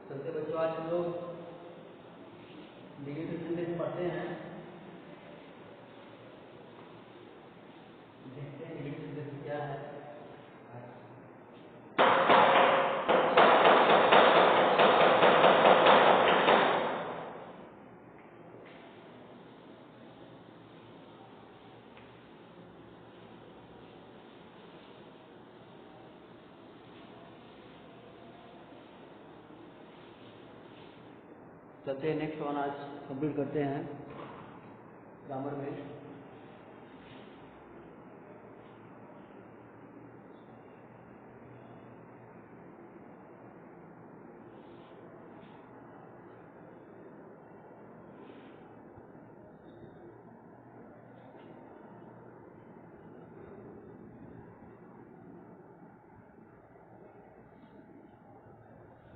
चलते बच्चों, आज हम लोग डिग्री परसेंटेज पढ़ते हैं। देखते हैं डिग्री परसेंटेज क्या है। चलते हैं नेक्स्ट वन, आज कंप्लीट करते हैं ग्रामर में।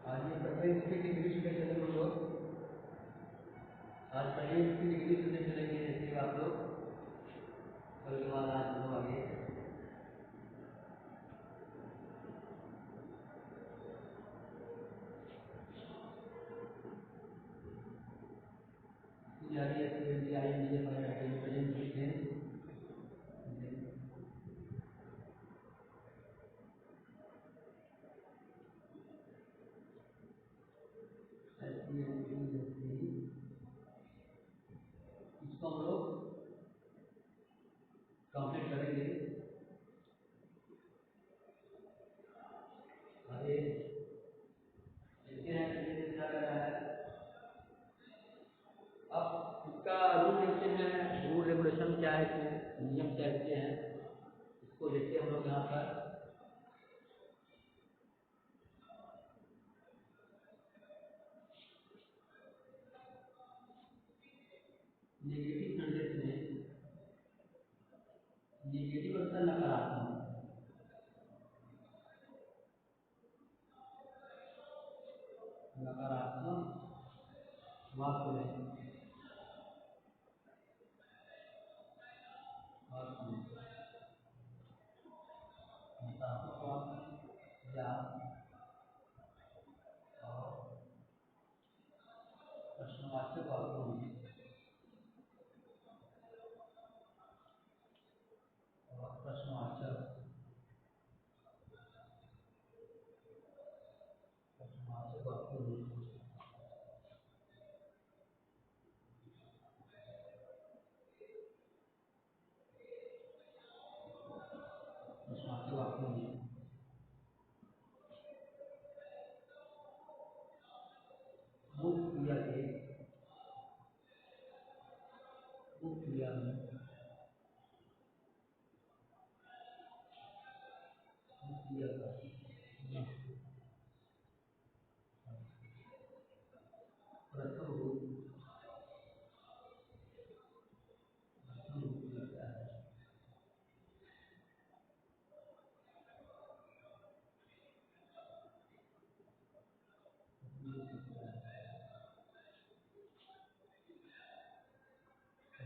आज ये पहले इसकी डिग्री से चलेंगे हम लोग। आज पहले इसकी डिग्री से चलेंगे, जैसे आप लोग कल के बाद आज हम लोग आगे इसको हम लोग कंप्लीट करेंगे। आगे देखते हैं क्या कर रहा है। अब इसका रूल देखते हैं, रूल रेगुलेशन क्या है, इसमें नियम क्या लिखते हैं, इसको देखते हैं हम लोग यहाँ पर। नेगेटिव सेंटेंस में नेगेटिव अर्थात नकारात्मक, नकारात्मक वाक्य में नकारात्मक वाक्य या प्रश्नवाचक वाक्यों में प्रश्नवाचक वाक्यों में प्रश्नवाचक वाक्यों में मुख्य क्रिया के मुख्य क्रिया में क्रिया का प्रथम रूप क्या है।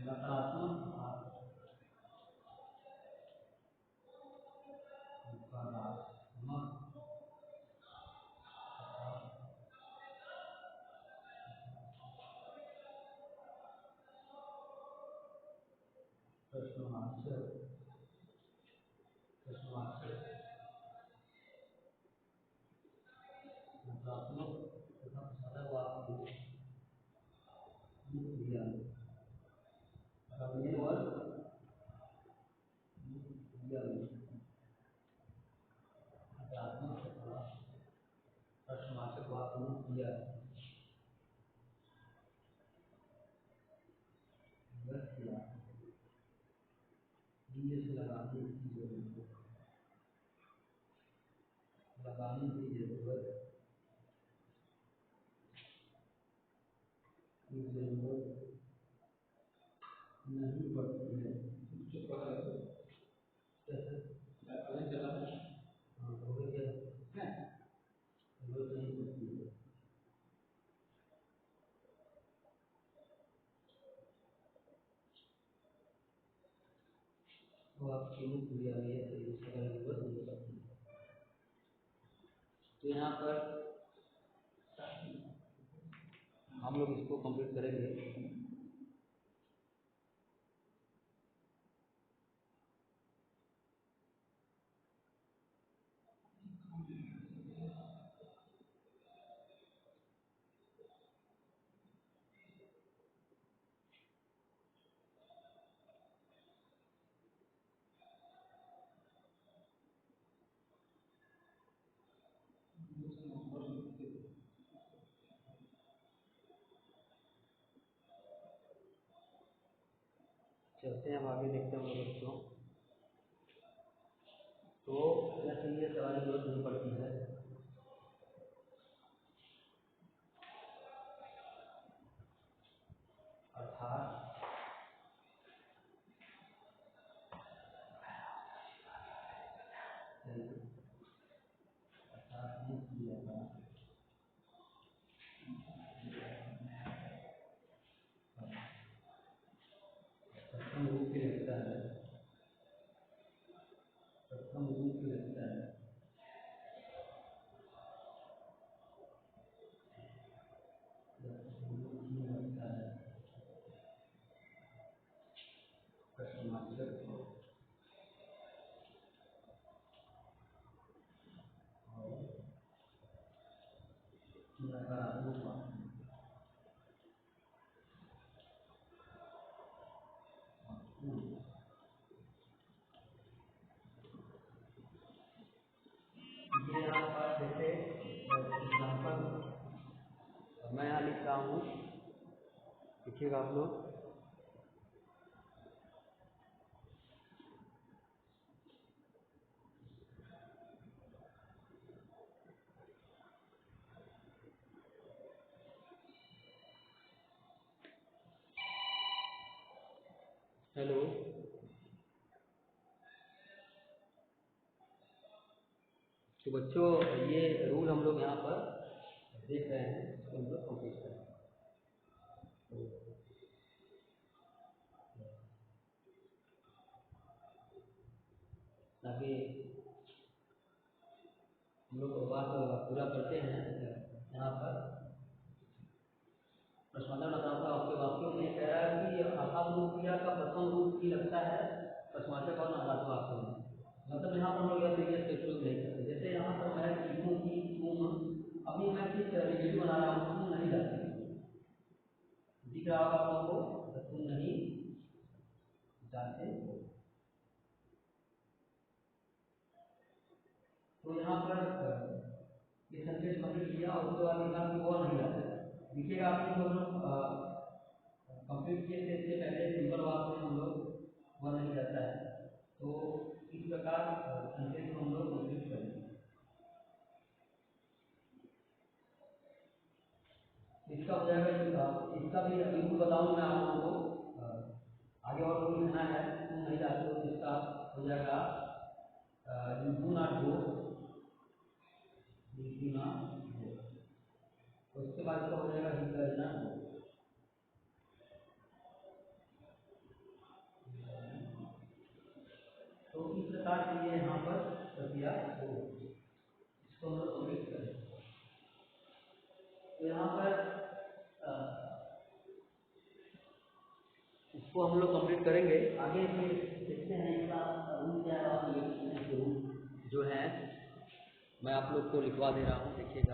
नकारात्मक प्रश्नवाचक नकारात्मक तथा साधक वाक्य क्रिया करने और क्रिया नकारात्मक तथा प्रश्नवाचक वाक्य क्रिया लगाने की जरूरत नहीं पड़ती है। तो आपकी क्रिया में इसका जरूरत नहीं पड़ती। तो यहाँ पर हम लोग इसको कंप्लीट करेंगे। चलते हैं हम आगे, देखते हैं हम लोग बच्चों। तो जैसे ये सवाल जरूरत नहीं पड़ती है। अर्थात प्रथम रूप के लगता है, प्रथम रूप के लगता है प्रश्नवाचक और नकारात्मक वाक्य। ये यहाँ पर जैसे एग्जाम्पल मैं यहाँ लिख रहा हूँ, देखिएगा आप लोग। हेलो, तो बच्चों ये रूल हम लोग यहाँ पर देख रहे हैं, इसको हम लोग कंप्लीट करें। ताकि हम लोग बात पूरा करते हैं। यहाँ पर प्रश्नवाचक नकारात्मक आपके वाक्यों में कह रहा है कि आत्मरूप क्रिया का प्रथम रूप ही लगता है प्रश्नवाचक और नकारात्मक वाक्यों में। मतलब यहाँ पर हम लोग यह प्रयोग नहीं करते। जैसे यहाँ पर मैं लिखूँ कि तुम, अभी मैं किस रिलेटिव बना रहा हूँ, तुम नहीं जाते, दिख रहा होगा आप लोगों को, तुम नहीं जाते हो। तो यहाँ पर ये सेंटेंस कंप्लीट किया और उसके बाद लिखा कि वो नहीं जाते। देखिएगा आपने हम लोग कंप्लीट किए थे, इससे पहले सिंपल वाक्य में हम लोग वह नहीं जाता है। तो इस प्रकार सेंटेंस को हम लोग कंप्लीट करेंगे। इसका हो जाएगा, इसका भी बिल्कुल बताऊँ मैं आप लोगों को, आगे और लोग लिखना है, तुम नहीं जाते हो। इसका हो जाएगा you do not go, you do not go. तो उसके बाद इसका हो जाएगा ही डज नॉट गो। तो इस प्रकार से ये यहाँ पर प्रक्रिया हो, इसको हम लोग कंप्लीट करें। तो यहाँ पर इसको हम लोग कंप्लीट करेंगे। आगे फिर देखते हैं इसका रूल क्या है और जो है मैं आप लोग को लिखवा दे रहा हूँ, देखिएगा।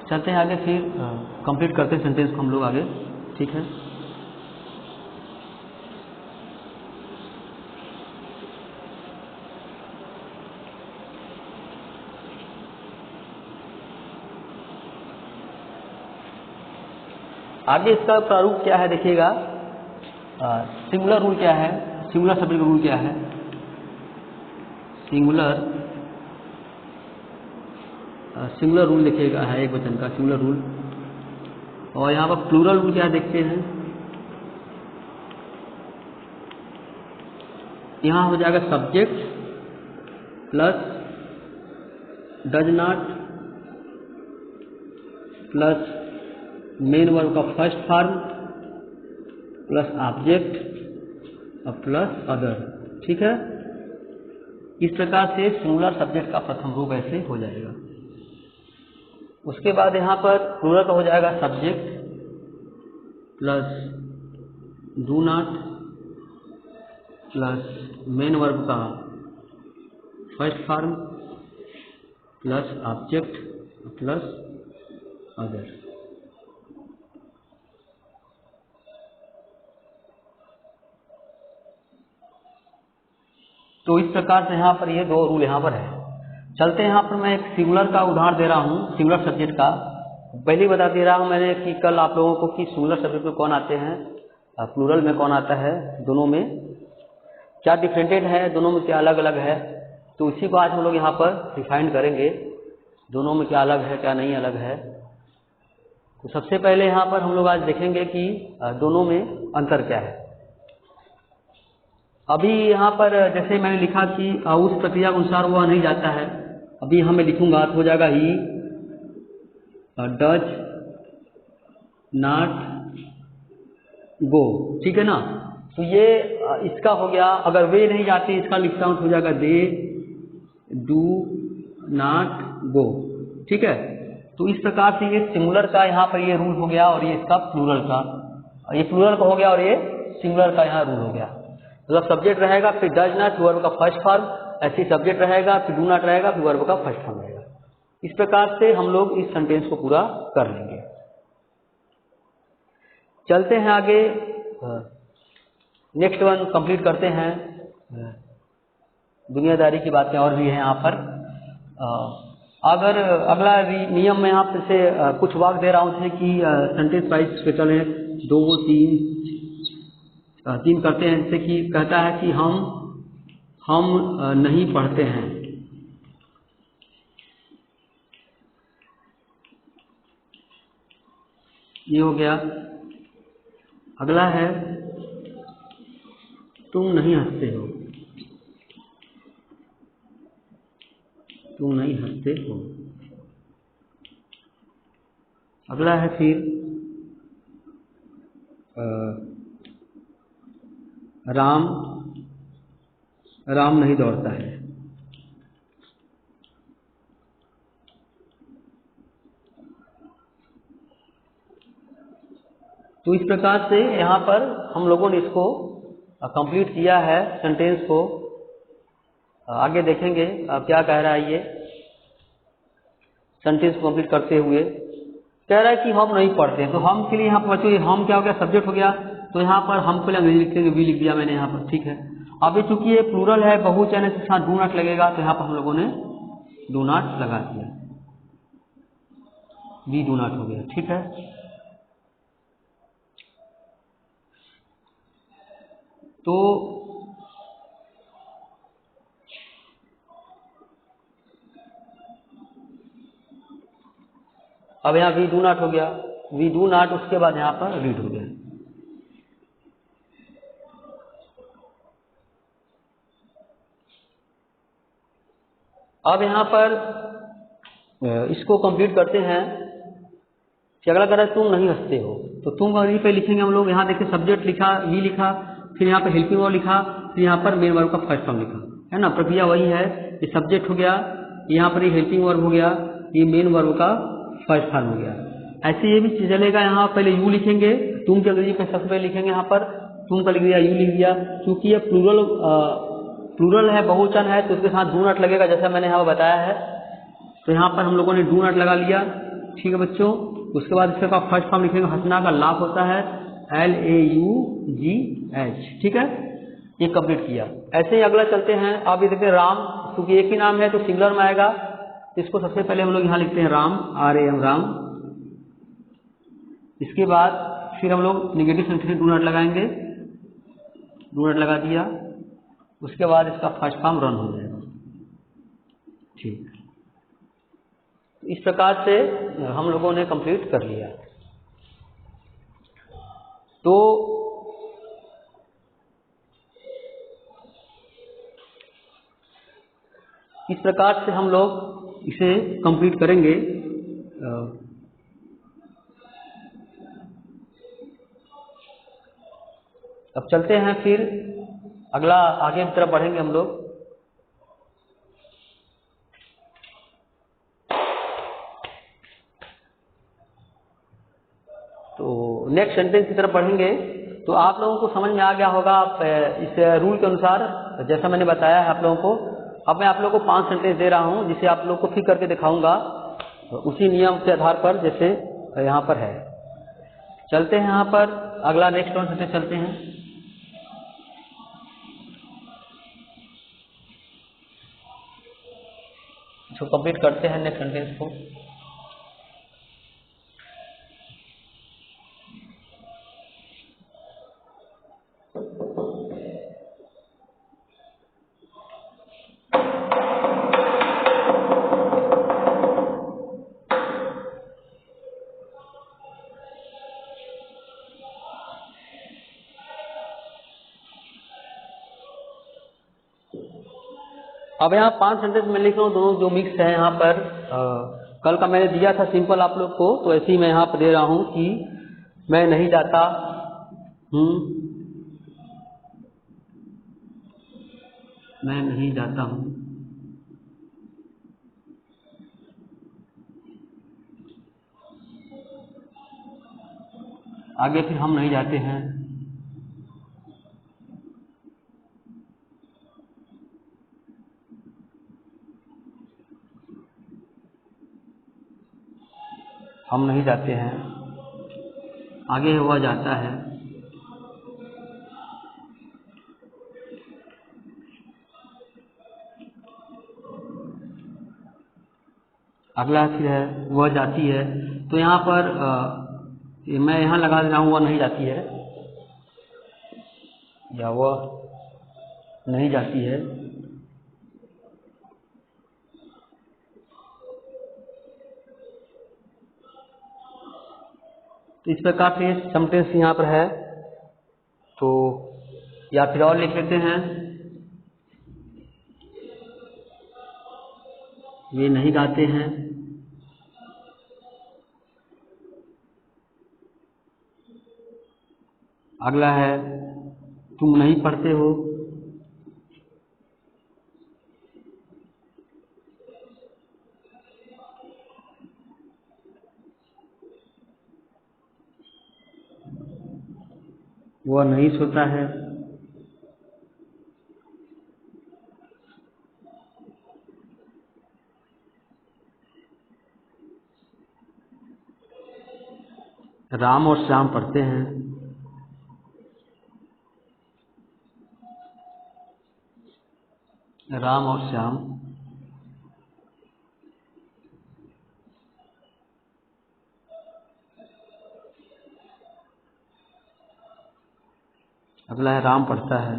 चलते हैं आगे, फिर कंप्लीट करते हैं सेंटेंस को हम लोग आगे, ठीक है। आगे इसका प्रारूप क्या है देखिएगा। सिंगुलर रूल क्या है, सिंगुलर सब्जेक्ट रूल क्या है, सिंगुलर रूल देखिएगा है एक वचन का सिंगुलर रूल। और यहाँ पर प्लूरल रूल क्या देखते हैं। यहाँ हो जाएगा subject plus does not plus main verb का फर्स्ट फॉर्म प्लस ऑब्जेक्ट और प्लस अदर, ठीक है। इस प्रकार से सिंगुलर सब्जेक्ट का प्रथम रूप ऐसे हो जाएगा। उसके बाद यहाँ पर प्लूरल का हो जाएगा subject plus do not plus main verb का first form plus object plus other. तो इस प्रकार से यहाँ पर ये दो रूल यहाँ पर है। चलते हैं यहाँ पर मैं एक सिंगुलर का उदाहरण दे रहा हूँ, सिंगुलर सब्जेक्ट का। पहले ही बता दे रहा हूँ मैंने कि कल आप लोगों को कि सिंगुलर सब्जेक्ट में कौन आते हैं, प्लूरल में कौन आता है, दोनों में क्या डिफरेंटेड है, दोनों में क्या अलग अलग है। तो इसी को आज हम लोग यहाँ पर डिफाइन करेंगे, दोनों में क्या अलग है क्या नहीं अलग है। तो सबसे पहले यहाँ पर हम लोग आज देखेंगे कि दोनों में अंतर क्या है। अभी यहाँ पर जैसे मैंने लिखा कि उस प्रक्रिया के अनुसार वह नहीं जाता है, अभी यहाँ मैं लिखूंगा तो हो जाएगा ही डज नॉट गो, ठीक है ना। तो ये इसका हो गया। अगर वे नहीं जाते इसका लिखता हूँ तो हो जाएगा दे डू नॉट गो, ठीक है। तो इस प्रकार से ये सिंगुलर का यहाँ पर ये रूल हो गया और ये इसका प्लूरल का, ये प्लूरल का हो गया और ये सिंगुलर का यहाँ रूल हो गया। मतलब सब्जेक्ट रहेगा फिर डज नॉट वर्ब का फर्स्ट फॉर्म, ऐसे सब्जेक्ट रहेगा फिर डू नॉट रहेगा फिर वर्ब का फर्स्ट फॉर्म रहेगा। इस प्रकार से हम लोग इस सेंटेंस को पूरा कर लेंगे। चलते हैं आगे, नेक्स्ट वन कंप्लीट करते हैं। दुनियादारी की बातें और भी हैं यहाँ पर। अगर अगला नियम में यहाँ से कुछ वाक्य दे रहा हूँ जैसे कि सेंटेंस वाइज पे चले, 2 3 करते हैं। जैसे कि कहता है कि हम नहीं पढ़ते हैं, ये हो गया। अगला है तुम नहीं हंसते हो, तुम नहीं हंसते हो। अगला है फिर राम नहीं दौड़ता है। तो इस प्रकार से यहाँ पर हम लोगों ने इसको कंप्लीट किया है सेंटेंस को। आगे देखेंगे क्या कह रहा है। ये सेंटेंस को कंप्लीट करते हुए कह रहा है कि हम नहीं पढ़ते, तो हम के लिए यहाँ पर बच्चों हम क्या हो गया, सब्जेक्ट हो गया। तो यहाँ पर हम पहले अंग्रेजी लिखेंगे, वी लिख दिया मैंने यहाँ पर, ठीक है। अब ये चूंकि ये प्लूरल है, बहुवचन है, के साथ डू नॉट लगेगा, तो यहाँ पर हम लोगों ने डू नॉट लगा दिया, वी डू नॉट हो गया, ठीक है। तो अब यहाँ वी डू नॉट हो गया, वी डू नॉट, उसके बाद यहाँ पर रीड हो गया। अब यहाँ पर इसको कंप्लीट करते हैं कि अगला कह रहा है तुम नहीं हंसते हो, तो तुम अंग्रेजी पे लिखेंगे हम लोग। यहाँ देखिए सब्जेक्ट लिखा, वी लिखा, फिर यहाँ पर हेल्पिंग वर्ब लिखा, फिर यहाँ पर मेन वर्ब का फर्स्ट फॉर्म लिखा, है ना। प्रक्रिया वही है, ये सब्जेक्ट हो गया, यहाँ पर ये हेल्पिंग वर्ब हो गया, ये मेन वर्ब का फर्स्ट फॉर्म हो गया। ऐसे ये भी चलेगा। यहाँ पहले यू लिखेंगे, तुम की अंग्रेजी पे सबसे पहले लिखेंगे, यहाँ पर तुम का लिख दिया, यू लिख दिया। क्योंकि ये प्लूरल है, बहुवचन है, तो उसके साथ डू नॉट लगेगा, जैसा मैंने यहाँ बताया है। तो यहाँ पर हम लोगों ने डू नॉट लगा लिया, ठीक है बच्चों। उसके बाद इसके बाद फर्स्ट फॉर्म लिखेंगे, हंसना का लाभ होता है LAUGH, ठीक है। ये कंप्लीट किया। ऐसे ही अगला चलते हैं। आप ये देखते हैं राम, क्योंकि एक ही नाम है तो सिंगुलर में आएगा, इसको सबसे पहले हम लोग यहाँ लिखते हैं राम, RAM, राम। इसके बाद फिर हम लोग निगेटिव सेंटेंस में डू नॉट लगाएंगे, डू नॉट लगा दिया। उसके बाद इसका फर्स्ट फॉर्म रन हो जाएगा, ठीक। इस प्रकार से हम लोगों ने कंप्लीट कर लिया। तो इस प्रकार से हम लोग इसे कंप्लीट करेंगे। अब चलते हैं फिर अगला, आगे की तरफ बढ़ेंगे हम लोग। नेक्स्ट सेंटेंस की तरफ बढ़ेंगे तो आप लोगों को समझ में आ गया होगा। आप इस रूल के अनुसार जैसा मैंने बताया है आप लोगों को, अब मैं आप लोगों को 5 सेंटेंस दे रहा हूं जिसे आप लोगों को फिर करके दिखाऊंगा उसी नियम के आधार पर जैसे यहाँ पर है। चलते हैं यहाँ पर अगला नेक्स्ट वन सेंटेंस चलते हैं। इसको कंप्लीट करते हैं नेक्स्ट सेंटेंस को। अब यहाँ 5 सेंटेंस में लिख रहा हूँ, दोनों जो मिक्स है यहाँ पर कल का मैंने दिया था सिंपल आप लोग को, तो ऐसे ही मैं यहाँ पर दे रहा हूँ कि मैं नहीं जाता मैं नहीं जाता हूँ। आगे फिर हम नहीं जाते हैं। हम नहीं जाते हैं। आगे वह जाता है। अगला फिर है वह जाती है। तो यहाँ पर मैं यहाँ लगा दे रहा हूँ वह नहीं जाती है या वह नहीं जाती है। तो इस प्रकार से सेंटेंस यहाँ पर है। तो या फिर और लिख लेते हैं, वे नहीं गाते हैं। अगला है तुम नहीं पढ़ते हो। वह नहीं सोता है। राम और श्याम पढ़ते हैं। राम और श्याम अगला है राम पढ़ता है।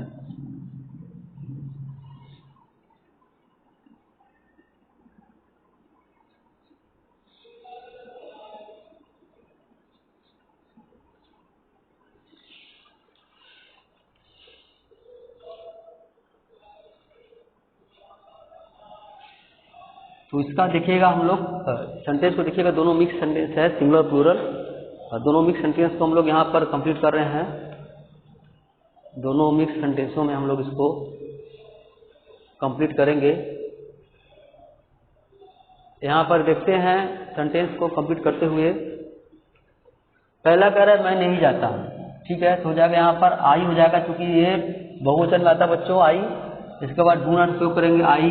तो इसका देखिएगा हम लोग सेंटेंस को देखिएगा, दोनों मिक्स सेंटेंस है, सिंगुलर प्लूरल। दोनों मिक्स सेंटेंस को हम लोग यहाँ पर कंप्लीट कर रहे हैं। दोनों मिक्स सेंटेंसों में हम लोग इसको कंप्लीट करेंगे। यहाँ पर देखते हैं सेंटेंस को कंप्लीट करते हुए। पहला कह रहा है मैं नहीं जाता हूँ, ठीक है। तो हो जाएगा यहाँ पर आई हो जाएगा, क्योंकि ये बहुवचन में आता बच्चों आई। इसके बाद डू नॉट प्रयोग करेंगे, आई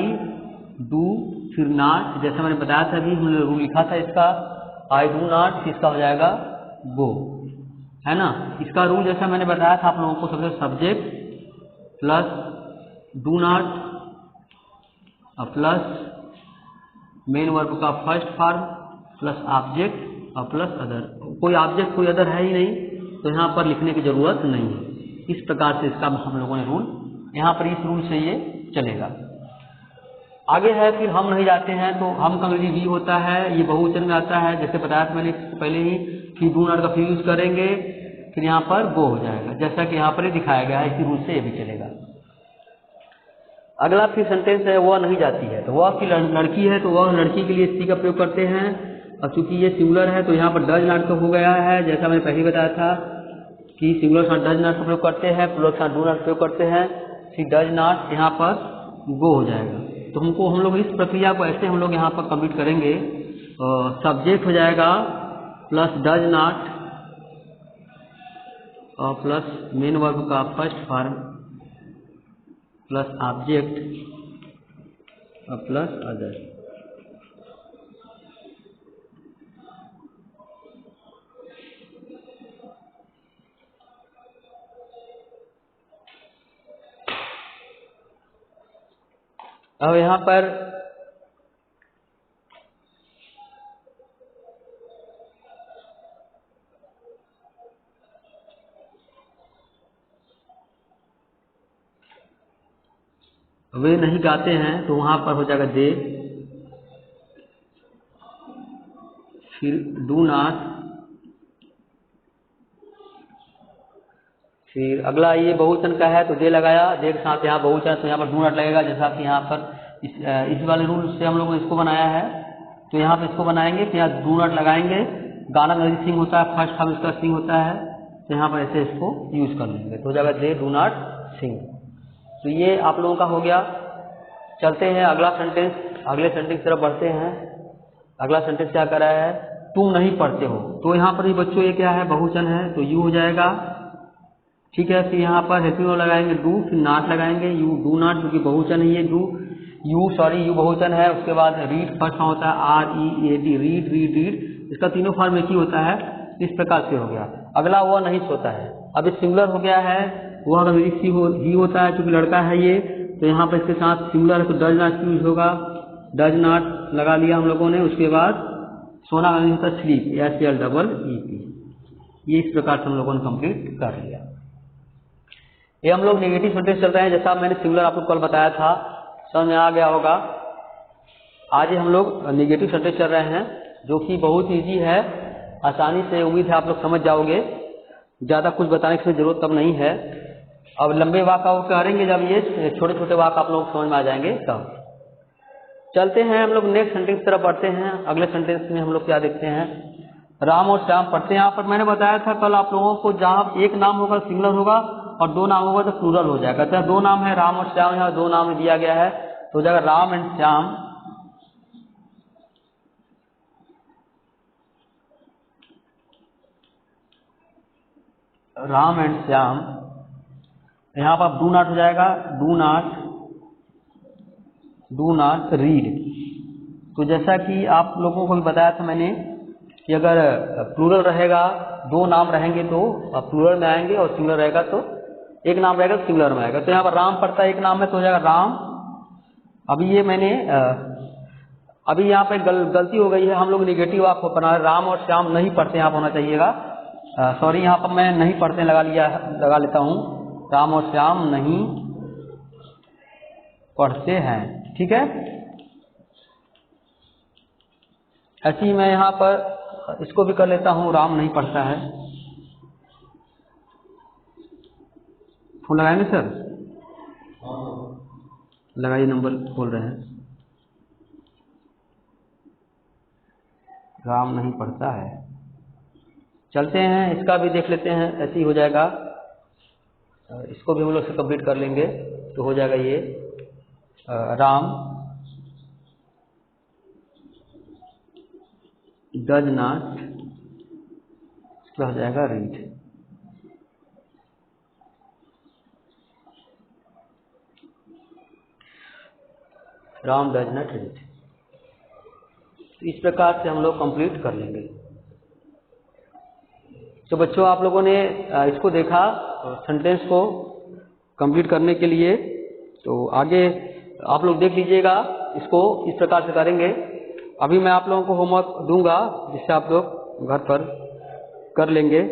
डू फिर नॉट, जैसे मैंने बताया था अभी हमने रूल लिखा था इसका, आई डू नॉट, इसका हो जाएगा गो, है ना। इसका रूल जैसा मैंने बताया था आप लोगों को, सबसे subject plus do not plus main verb का फर्स्ट फॉर्म प्लस ऑब्जेक्ट और प्लस अदर। कोई ऑब्जेक्ट कोई अदर है ही नहीं, तो यहाँ पर लिखने की जरूरत नहीं है। इस प्रकार से इसका हम लोगों ने रूल, यहाँ पर इस रूल से ये चलेगा। आगे है फिर हम नहीं जाते हैं, तो हम का अंग्रेजी वी होता है, ये बहुवचन में आता है, जैसे बताया था मैंने पहले ही। फिर डू नॉट का फिर यूज करेंगे, फिर यहाँ पर गो हो जाएगा, जैसा कि यहाँ पर ही दिखाया गया है। इसी रूल से ये भी चलेगा। अगला फिर सेंटेंस है वह नहीं जाती है। तो वह की लड़की है, तो वह लड़की के लिए सी का प्रयोग करते हैं। और चूंकि ये सिंगुलर है तो यहाँ पर डज नॉट तो हो गया है, जैसा मैंने पहले बताया था कि सिंगुलर के साथ डज नॉट का प्रयोग करते हैं, प्लूरल के साथ डू नॉट प्रयोग करते हैं। फिर डज नॉट यहाँ पर गो हो जाएगा। तो हम लोग इस प्रक्रिया को ऐसे हम लोग यहाँ पर कंप्लीट करेंगे। सब्जेक्ट हो जाएगा प्लस डज नॉट और प्लस मेन वर्ब का फर्स्ट फॉर्म प्लस ऑब्जेक्ट और प्लस अदर। अब यहाँ पर वे नहीं गाते हैं तो वहाँ पर हो जाएगा दे, फिर डू नॉट, फिर अगला ये बहुवचन का है तो दे लगाया, दे के साथ यहाँ बहुवचन तो यहाँ पर डू नॉट लगेगा। जैसा कि यहाँ पर इस वाले रूल से हम लोगों ने इसको बनाया है तो यहाँ पे इसको बनाएंगे तो यहाँ डू नॉट लगाएंगे। गाना नदी सिंह होता है, फर्स्ट फॉर्म इसका सिंह होता है तो यहाँ पर ऐसे इसको यूज कर लेंगे तो हो जाएगा दे डू नॉट सिंग। तो ये आप लोगों का हो गया। चलते हैं अगला सेंटेंस, अगले सेंटेंस की तरफ बढ़ते हैं। अगला सेंटेंस क्या कर रहा है, तुम नहीं पढ़ते हो। तो यहाँ पर भी बच्चों ये क्या है, बहुवचन है तो यू हो जाएगा, ठीक है। फिर यहाँ पर हेल्पिंग वर्ब लगाएंगे डू, फिर नॉट लगाएंगे, यू डू नॉट क्योंकि बहुवचन है ये डू, यू बहुवचन है। उसके बाद रीड फर्स्ट फॉर्म होता है READ, रीड रीड रीड, इसका तीनों फॉर्म एक ही होता है। इस प्रकार से हो गया। अगला वह नहीं सोता है, अब ये सिंगुलर हो गया है। वह अगर ही होता है क्योंकि लड़का है ये तो यहाँ पर इसके साथ सिंगुलर है तो डज नॉट यूज होगा, डज नॉट लगा लिया हम लोगों ने। उसके बाद सोना का होता है स्लीप, SLEEP। ये इस प्रकार से हम लोगों ने कंप्लीट कर लिया। ये हम लोग नेगेटिव सेंटेंस चल रहे हैं, जैसा मैंने सिंगुलर आपको कल बताया था, समझ में आ गया होगा। आज हम लोग नेगेटिव सेंटेंस चल रहे हैं जो कि बहुत इजी है, आसानी से उम्मीद है आप लोग समझ जाओगे। ज़्यादा कुछ बताने की जरूरत तब नहीं है। अब लंबे वाक्य करेंगे जब ये छोटे छोटे वाक्य आप लोग समझ में आ जाएंगे तब। चलते हैं हम लोग नेक्स्ट सेंटेंस की तरफ बढ़ते हैं। अगले सेंटेंस में हम लोग क्या देखते हैं, राम और श्याम पढ़ते हैं। यहाँ पर मैंने बताया था कल आप लोगों को, जहाँ एक नाम होगा सिंगुलर होगा और दो नाम होगा तो प्लूरल हो जाएगा। तो दो नाम है राम और श्याम, यहाँ दो नाम दिया गया है तो हो जाएगा राम एंड श्याम। राम एंड श्याम, यहाँ पर डू नॉट हो जाएगा, डू नॉट रीड। तो जैसा कि आप लोगों को भी बताया था मैंने कि अगर प्लूरल रहेगा, दो नाम रहेंगे तो प्लूरल में आएंगे और सिंगुलर रहेगा तो एक नाम रहेगा तो सिंगुलर में आएगा। तो यहाँ पर राम पड़ता है एक नाम में तो हो जाएगा राम। अभी ये मैंने अभी यहाँ पे गलती हो गई है, हम लोग निगेटिव वाक्य बना रहे, राम और श्याम नहीं पढ़ते यहाँ पर होना चाहिएगा। सॉरी, यहाँ पर मैं नहीं पढ़ते लगा लेता हूँ, राम और श्याम नहीं पढ़ते हैं, ठीक है। ऐसे ही मैं यहाँ पर इसको भी कर लेता हूँ, राम नहीं पढ़ता है। फोन लगाएंगे सर, लगाइए, नंबर बोल रहे हैं। राम नहीं पढ़ता है। चलते हैं इसका भी देख लेते हैं, ऐसे ही हो जाएगा। इसको भी हम लोग से कंप्लीट कर लेंगे तो हो जाएगा ये राम डज नॉट, इसका हो जाएगा read. Ram does not read. तो इस प्रकार से हम लोग कंप्लीट कर लेंगे। तो बच्चों आप लोगों ने इसको देखा सेंटेंस को कंप्लीट करने के लिए, तो आगे आप लोग देख लीजिएगा, इसको इस प्रकार से करेंगे। अभी मैं आप लोगों को होमवर्क दूंगा जिससे आप लोग घर पर कर लेंगे।